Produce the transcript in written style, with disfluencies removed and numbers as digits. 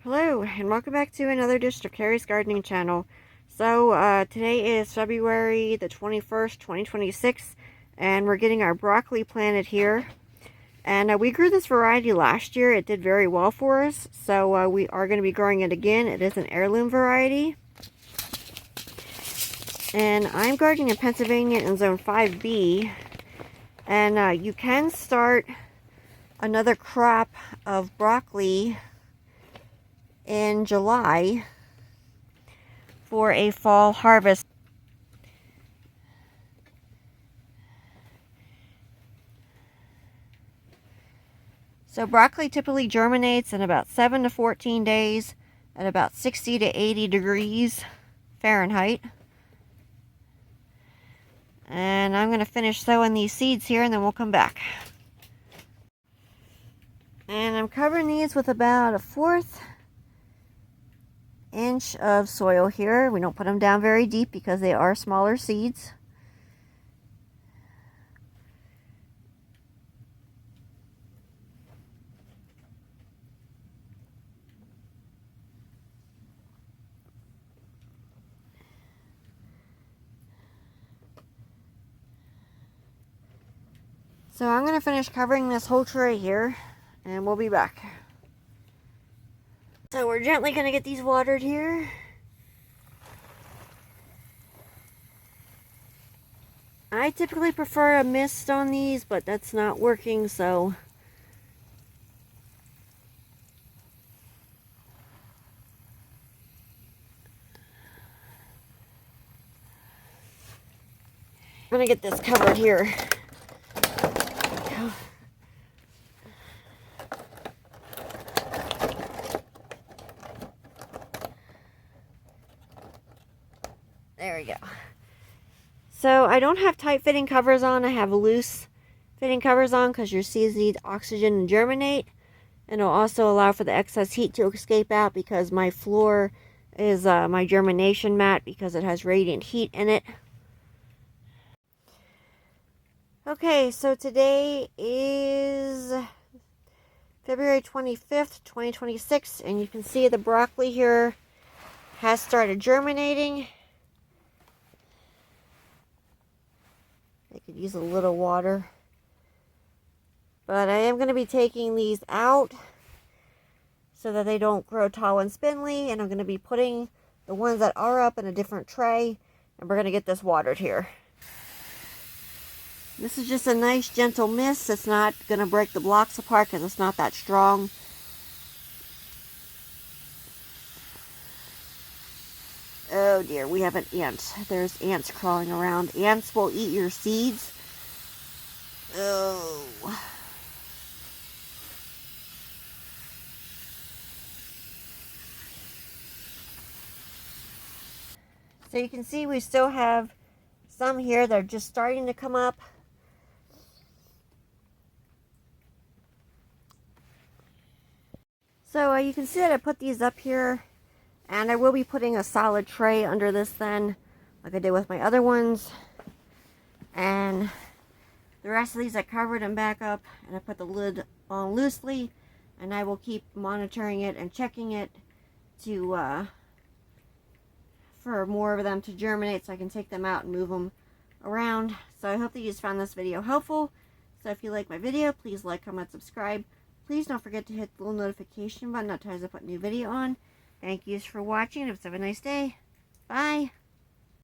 Hello and welcome back to another District Carrie's Gardening channel. So today is February the 21st, 2026, and we're getting our broccoli planted here. And we grew this variety last year. It did very well for us, so we are going to be growing it again. It is an heirloom variety. And I'm gardening in Pennsylvania in Zone 5B. And you can start another crop of broccoli in July for a fall harvest. So broccoli typically germinates in about 7 to 14 days at about 60 to 80 degrees Fahrenheit. And I'm going to finish sowing these seeds here and then we'll come back. And I'm covering these with about a 1/4 inch of soil here. We don't put them down very deep because they are smaller seeds. So I'm going to finish covering this whole tray here and we'll be back. So we're gently going to get these watered here. I typically prefer a mist on these, but that's not working, so I'm going to get this covered here. There we go. So I don't have tight fitting covers on. I have loose fitting covers on because your seeds need oxygen to germinate. And it'll also allow for the excess heat to escape out because my floor is my germination mat because it has radiant heat in it. Okay, so today is February 25th, 2026. And you can see the broccoli here has started germinating. I could use a little water. But I am going to be taking these out so that they don't grow tall and spindly. And I'm going to be putting the ones that are up in a different tray. And we're going to get this watered here. This is just a nice gentle mist. It's not going to break the blocks apart because it's not that strong. Oh dear, we have an ant. There's ants crawling around. Ants will eat your seeds. Oh. So you can see we still have some here that are just starting to come up. So you can see that I put these up here. And I will be putting a solid tray under this then, like I did with my other ones. And the rest of these I covered them back up, and I put the lid on loosely. And I will keep monitoring it and checking it to for more of them to germinate so I can take them out and move them around. So I hope that you just found this video helpful. So if you like my video, please like, comment, subscribe. Please don't forget to hit the little notification button. That tells I put a new video on. Thank you for watching. Have a nice day. Bye.